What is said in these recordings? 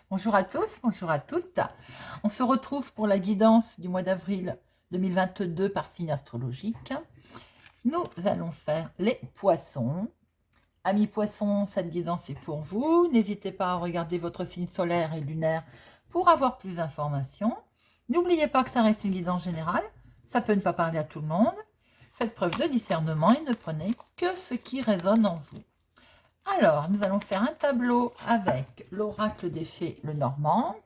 Bonjour à tous, bonjour à toutes. On se retrouve pour la guidance du mois d'avril 2022 par signe astrologique. Nous allons faire les poissons. Amis poissons, cette guidance est pour vous. N'hésitez pas à regarder votre signe solaire et lunaire pour avoir plus d'informations. N'oubliez pas que ça reste une guidance générale. Ça peut ne pas parler à tout le monde. Faites preuve de discernement et ne prenez que ce qui résonne en vous. Alors, nous allons faire un tableau avec l'oracle des fées, le normand.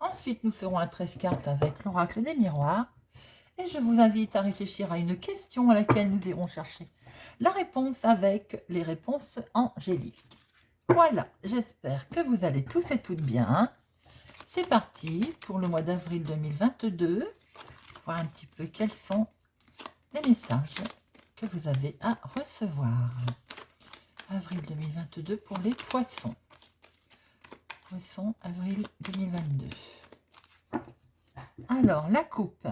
Ensuite, nous ferons un 13 cartes avec l'oracle des miroirs. Et je vous invite à réfléchir à une question à laquelle nous irons chercher la réponse avec les réponses angéliques. Voilà, j'espère que vous allez tous et toutes bien. C'est parti pour le mois d'avril 2022. Voir un petit peu quels sont les messages que vous avez à recevoir. Avril 2022 pour les poissons. Poissons, avril 2022. Alors, la coupe.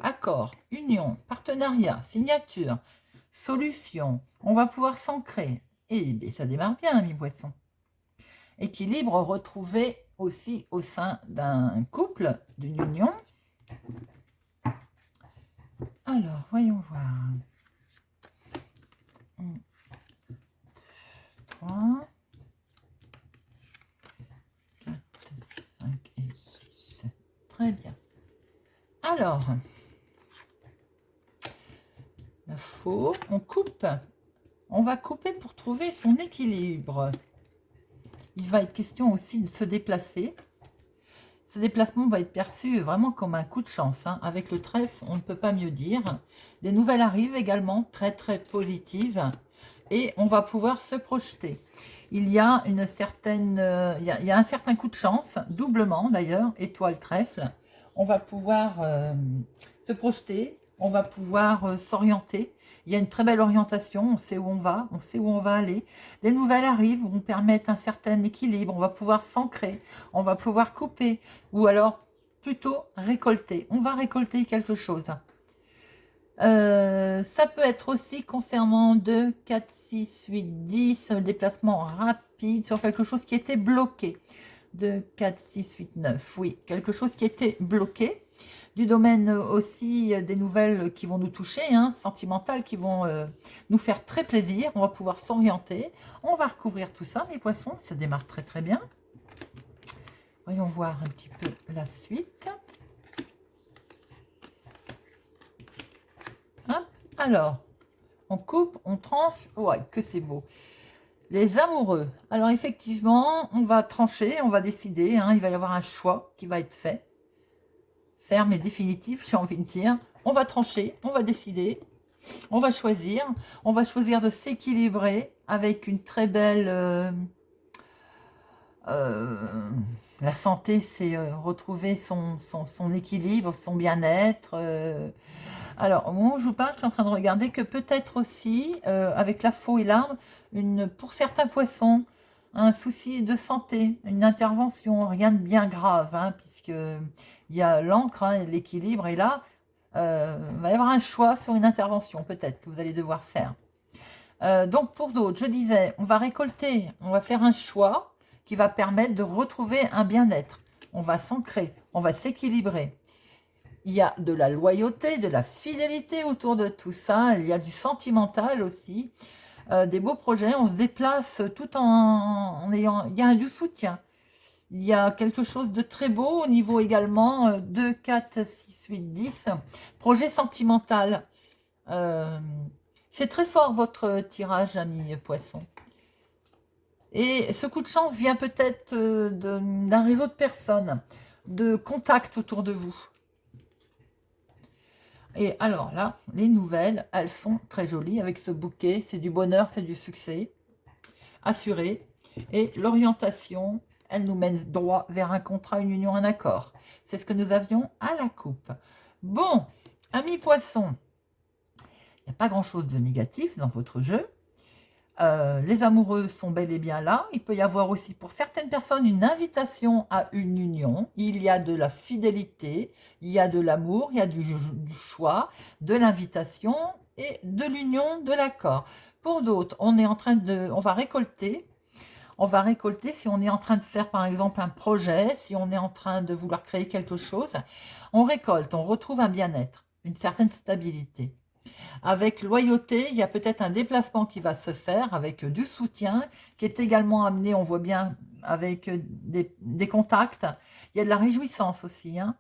Accord, union, partenariat, signature, solution. On va pouvoir s'ancrer. Et bien, ça démarre bien, mes poissons. Équilibre retrouvé aussi au sein d'un couple, d'une union. Alors, voyons voir. 1, 2, 3, 4, 5 et 6. Très bien. Alors, la faux, on coupe. On va couper pour trouver son équilibre. Il va être question aussi de se déplacer. Ce déplacement va être perçu vraiment comme un coup de chance. Avec le trèfle, on ne peut pas mieux dire. Des nouvelles arrivent également, très très positives. Et on va pouvoir se projeter. Il y a une certaine, il y a un certain coup de chance, doublement d'ailleurs, étoile trèfle. On va pouvoir se projeter, on va pouvoir s'orienter. Il y a une très belle orientation, on sait où on va, on sait où on va aller. Des nouvelles arrivent, vont permettre un certain équilibre, on va pouvoir s'ancrer, on va pouvoir couper, ou alors plutôt récolter. On va récolter quelque chose. Ça peut être aussi concernant 2, 4, 6, 8, 10, déplacement rapide sur quelque chose qui était bloqué. 2, 4, 6, 8, 9, oui, quelque chose qui était bloqué. Du domaine aussi des nouvelles qui vont nous toucher, sentimentales, qui vont nous faire très plaisir. On va pouvoir s'orienter. On va recouvrir tout ça, mes poissons. Ça démarre très très bien. Voyons voir un petit peu la suite. Hop. Alors, on coupe, on tranche. Ouais, que c'est beau. Les amoureux. Alors effectivement, on va trancher, on va décider. Il va y avoir un choix qui va être fait. Ferme et définitif, j'ai envie de dire. On va trancher, on va décider, on va choisir de s'équilibrer avec une très belle... la santé, c'est retrouver son équilibre, son bien-être. Alors, au moment où je vous parle, je suis en train de regarder que peut-être aussi, avec la faux et l'arbre, pour certains poissons, un souci de santé, une intervention, rien de bien grave, puisque il y a l'encre, l'équilibre, et là, il va y avoir un choix sur une intervention, peut-être, que vous allez devoir faire. Donc, pour d'autres, je disais, on va récolter, on va faire un choix qui va permettre de retrouver un bien-être. On va s'ancrer, on va s'équilibrer. Il y a de la loyauté, de la fidélité autour de tout ça. Il y a du sentimental aussi. Des beaux projets. On se déplace tout en ayant... Il y a du soutien. Il y a quelque chose de très beau au niveau également 2, 4, 6, 8, 10. Projet sentimental. C'est très fort votre tirage, ami poisson. Et ce coup de chance vient peut-être d'un réseau de personnes, de contacts autour de vous. Et alors là, les nouvelles, elles sont très jolies avec ce bouquet. C'est du bonheur, c'est du succès assuré. Et l'orientation, elle nous mène droit vers un contrat, une union, un accord. C'est ce que nous avions à la coupe. Bon, amis poissons, il n'y a pas grand-chose de négatif dans votre jeu. Les amoureux sont bel et bien là. Il peut y avoir aussi pour certaines personnes une invitation à une union. Il y a de la fidélité, il y a de l'amour, il y a du choix, de l'invitation et de l'union, de l'accord. Pour d'autres, on va récolter, on va récolter si on est en train de faire par exemple un projet, si on est en train de vouloir créer quelque chose. On récolte, on retrouve un bien-être, une certaine stabilité. Avec loyauté, il y a peut-être un déplacement qui va se faire avec du soutien qui est également amené, on voit bien, avec des contacts. Il y a de la réjouissance aussi, hein,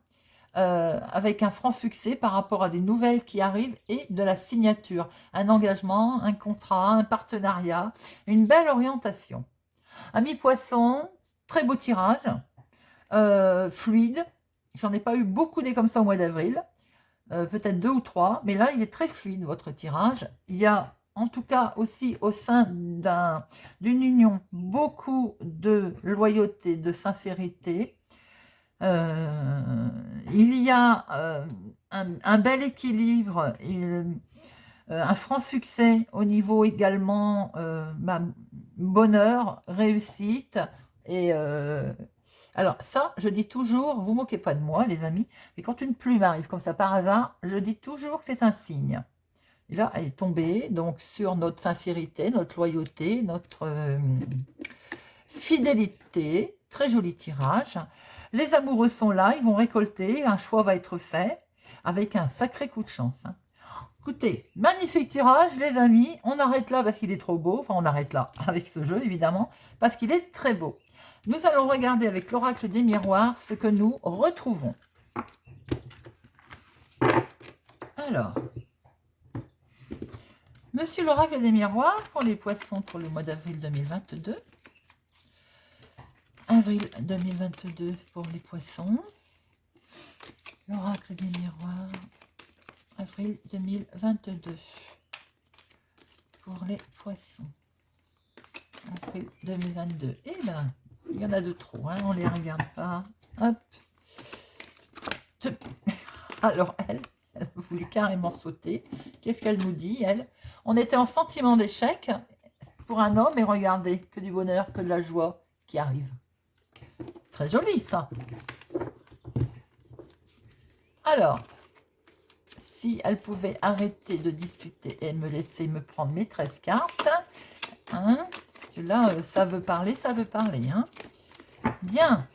avec un franc succès par rapport à des nouvelles qui arrivent et de la signature. Un engagement, un contrat, un partenariat, une belle orientation. Ami Poisson, très beau tirage, fluide. J'en ai pas eu beaucoup des comme ça au mois d'avril. Peut-être 2 ou 3, mais là, il est très fluide, votre tirage. Il y a, en tout cas, aussi au sein d'une union, beaucoup de loyauté, de sincérité. Il y a un bel équilibre, un franc succès au niveau également bonheur, réussite et alors ça, je dis toujours, vous moquez pas de moi, les amis, mais quand une plume arrive comme ça par hasard, je dis toujours que c'est un signe. Et là, elle est tombée donc sur notre sincérité, notre loyauté, notre fidélité. Très joli tirage. Les amoureux sont là, ils vont récolter, un choix va être fait avec un sacré coup de chance, hein. Écoutez, magnifique tirage, les amis. On arrête là parce qu'il est trop beau. Enfin, on arrête là avec ce jeu, évidemment, parce qu'il est très beau. Nous allons regarder avec l'oracle des miroirs ce que nous retrouvons. Alors, monsieur l'oracle des miroirs, pour les poissons pour le mois d'avril 2022. Avril 2022 pour les poissons. L'oracle des miroirs. Avril 2022 pour les poissons. Avril 2022. Et là, il y en a de trop, hein, on ne les regarde pas. Hop. Alors, elle a voulu carrément sauter. Qu'est-ce qu'elle nous dit, elle? On était en sentiment d'échec pour un homme et regardez, que du bonheur, que de la joie qui arrive. Très joli, ça. Alors, si elle pouvait arrêter de discuter et me laisser me prendre mes 13 cartes, hein, parce que là, ça veut parler, hein. Bien.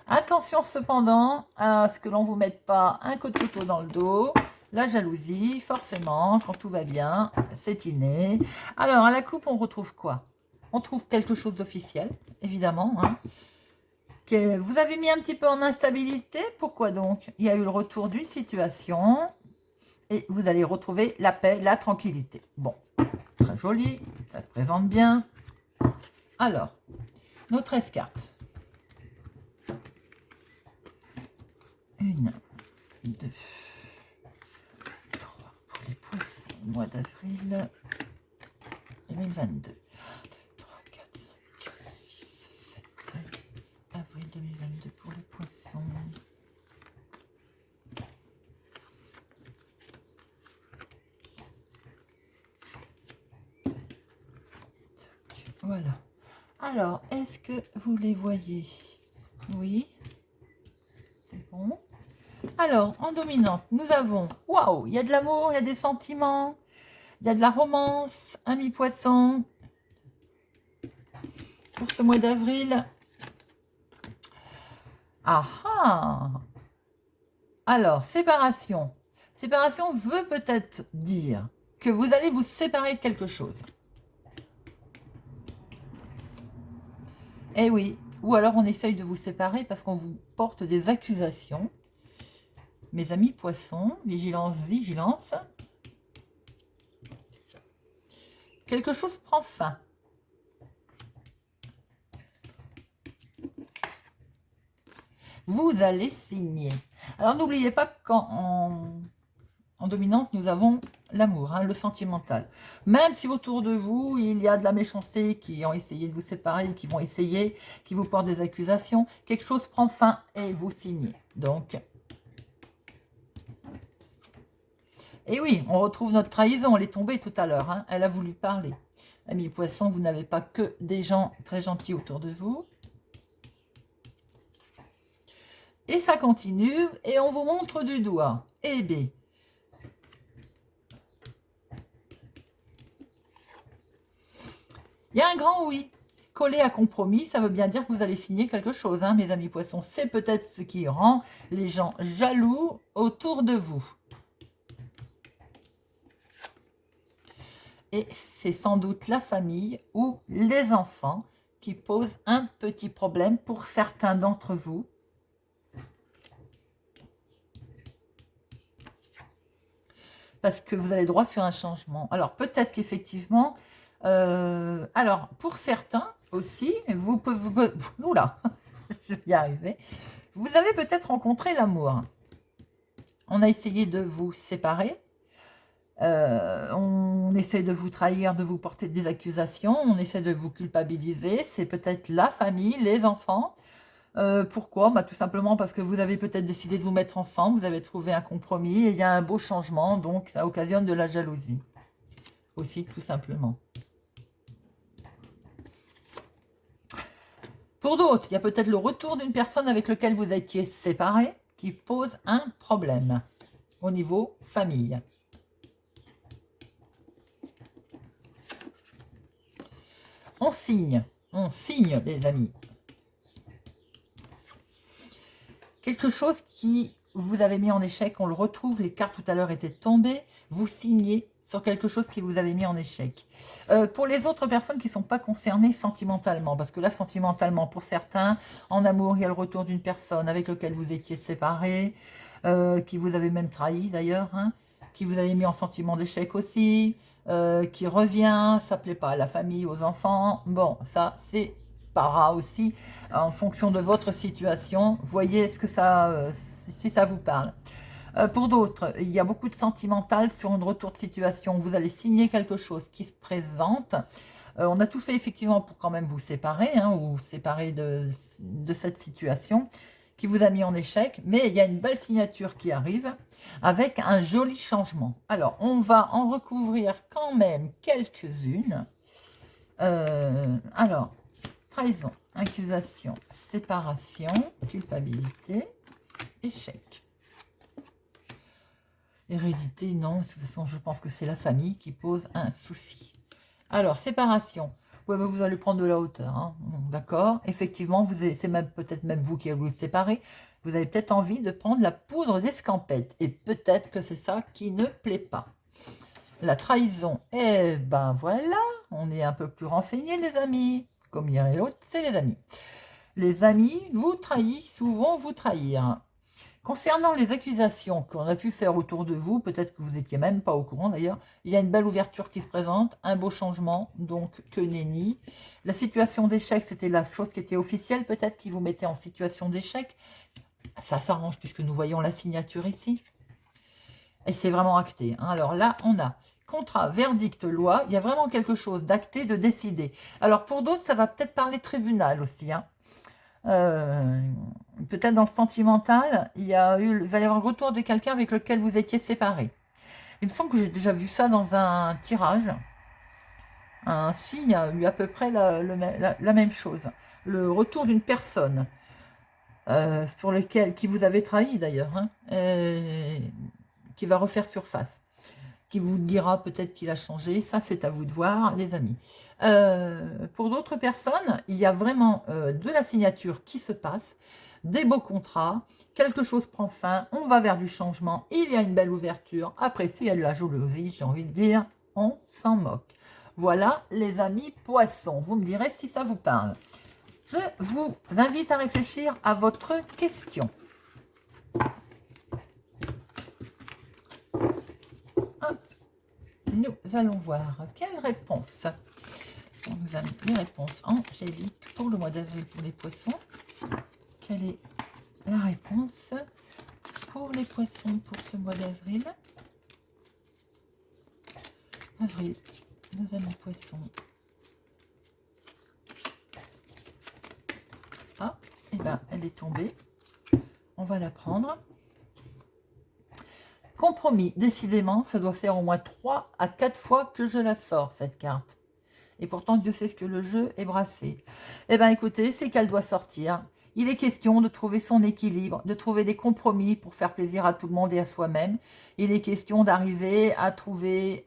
Attention cependant à ce que l'on ne vous mette pas un coup de couteau dans le dos. La jalousie, forcément, quand tout va bien, c'est inné. Alors, à la coupe, on retrouve quoi? On trouve quelque chose d'officiel, évidemment, hein. Que vous avez mis un petit peu en instabilité. Pourquoi donc? Il y a eu le retour d'une situation et vous allez retrouver la paix, la tranquillité. Bon, très joli, ça se présente bien. Alors, nos 13 cartes. 1, 2, 3 pour les poissons, mois d'avril 2022. 1, 2, 3, 4, 5, 6, 7, avril 2022 pour les poissons. Voilà. Alors, est-ce que vous les voyez? Oui. C'est bon. Alors, en dominante, nous avons, waouh, il y a de l'amour, il y a des sentiments, il y a de la romance, ami poisson, pour ce mois d'avril. Ah ah. Alors, séparation. Séparation veut peut-être dire que vous allez vous séparer de quelque chose. Eh oui, ou alors on essaye de vous séparer parce qu'on vous porte des accusations. Mes amis poissons, vigilance, vigilance. Quelque chose prend fin. Vous allez signer. Alors n'oubliez pas qu'en dominante, nous avons l'amour, hein, le sentimental. Même si autour de vous, il y a de la méchanceté qui ont essayé de vous séparer, qui vont essayer, qui vous portent des accusations, quelque chose prend fin et vous signez. Donc, et oui, on retrouve notre trahison, elle est tombée tout à l'heure, hein, elle a voulu parler. Amis poissons, vous n'avez pas que des gens très gentils autour de vous. Et ça continue, et on vous montre du doigt. Eh bien, Il y a un grand oui. Collé à compromis, ça veut bien dire que vous allez signer quelque chose, hein, mes amis poissons. C'est peut-être ce qui rend les gens jaloux autour de vous. Et c'est sans doute la famille ou les enfants qui posent un petit problème pour certains d'entre vous. Parce que vous avez droit sur un changement. Alors peut-être qu'effectivement, alors pour certains aussi, vous pouvez, oula, je vais y arriver, vous avez peut-être rencontré l'amour. On a essayé de vous séparer, on essaie de vous trahir, de vous porter des accusations, on essaie de vous culpabiliser, c'est peut-être la famille, les enfants. Pourquoi? Bah, tout simplement parce que vous avez peut-être décidé de vous mettre ensemble, vous avez trouvé un compromis et il y a un beau changement, donc ça occasionne de la jalousie. Aussi, tout simplement. Pour d'autres, il y a peut-être le retour d'une personne avec laquelle vous étiez séparés qui pose un problème au niveau famille. On signe, les amis. Quelque chose qui vous avez mis en échec, on le retrouve, les cartes tout à l'heure étaient tombées, vous signez sur quelque chose qui vous avait mis en échec. Pour les autres personnes qui ne sont pas concernées sentimentalement, parce que là, sentimentalement, pour certains, en amour, il y a le retour d'une personne avec laquelle vous étiez séparés, qui vous avait même trahi d'ailleurs, hein, qui vous avait mis en sentiment d'échec aussi, qui revient, ça ne plaît pas à la famille, aux enfants. Bon, ça, c'est para aussi, en fonction de votre situation. Voyez ce que ça, si ça vous parle. Pour d'autres, il y a beaucoup de sentimental sur un retour de situation. Vous allez signer quelque chose qui se présente. On a tout fait effectivement pour quand même vous séparer, hein, ou séparer de cette situation qui vous a mis en échec. Mais il y a une belle signature qui arrive avec un joli changement. Alors, on va en recouvrir quand même quelques-unes. Alors, trahison, accusation, séparation, culpabilité, échec. Hérédité, non, de toute façon, je pense que c'est la famille qui pose un souci. Alors, séparation. Ouais, mais vous allez prendre de la hauteur, hein. D'accord. Effectivement, c'est peut-être même vous qui allez vous séparer. Vous avez peut-être envie de prendre la poudre d'escampette. Et peut-être que c'est ça qui ne plaît pas. La trahison, eh ben voilà, on est un peu plus renseignés, les amis. Comme dirait l'autre, c'est les amis. Les amis vous trahissent ou vont vous trahir. Concernant les accusations qu'on a pu faire autour de vous, peut-être que vous n'étiez même pas au courant d'ailleurs, il y a une belle ouverture qui se présente, un beau changement, donc que nenni. La situation d'échec, c'était la chose qui était officielle, peut-être qui vous mettait en situation d'échec. Ça s'arrange puisque nous voyons la signature ici. Et c'est vraiment acté, hein. Alors là, on a contrat, verdict, loi. Il y a vraiment quelque chose d'acté, de décidé. Alors pour d'autres, ça va peut-être parler tribunal aussi, hein. Peut-être dans le sentimental, il va y avoir le retour de quelqu'un avec lequel vous étiez séparés. Il me semble que j'ai déjà vu ça dans un tirage. Un signe a eu à peu près la même chose. Le retour d'une personne qui vous avait trahi d'ailleurs, hein, qui va refaire surface, qui vous dira peut-être qu'il a changé. Ça, c'est à vous de voir, les amis. Pour d'autres personnes, il y a vraiment de la signature qui se passe, des beaux contrats, quelque chose prend fin, on va vers du changement, il y a une belle ouverture. Après, s'il y a de la jalousie, j'ai envie de dire, on s'en moque. Voilà, les amis poissons. Vous me direz si ça vous parle. Je vous invite à réfléchir à votre question. Hop. Nous allons voir quelle réponse. On nous a mis les réponses angéliques pour le mois d'avril pour les poissons. Quelle est la réponse pour les poissons pour ce mois d'avril? Avril, nos amis poissons. Ah, et bien elle est tombée. On va la prendre. Compromis, décidément, ça doit faire au moins 3 à 4 fois que je la sors, cette carte. Et pourtant, Dieu sait ce que le jeu est brassé. Eh bien, écoutez, c'est qu'elle doit sortir. Il est question de trouver son équilibre, de trouver des compromis pour faire plaisir à tout le monde et à soi-même. Il est question d'arriver à trouver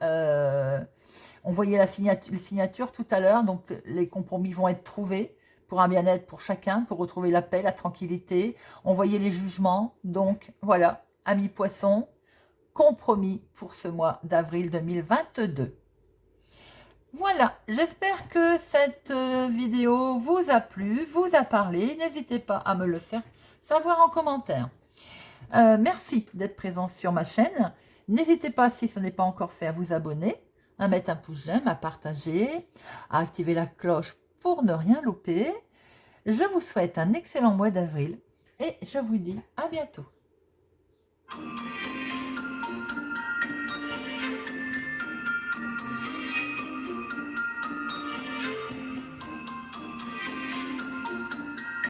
On voyait les signatures tout à l'heure, donc les compromis vont être trouvés pour un bien-être pour chacun, pour retrouver la paix, la tranquillité. On voyait les jugements, donc voilà, amis poissons, compromis pour ce mois d'avril 2022. Voilà, j'espère que cette vidéo vous a plu, vous a parlé. N'hésitez pas à me le faire savoir en commentaire. Merci d'être présent sur ma chaîne. N'hésitez pas, si ce n'est pas encore fait, à vous abonner, à mettre un pouce j'aime, à partager, à activer la cloche pour ne rien louper. Je vous souhaite un excellent mois d'avril et je vous dis à bientôt.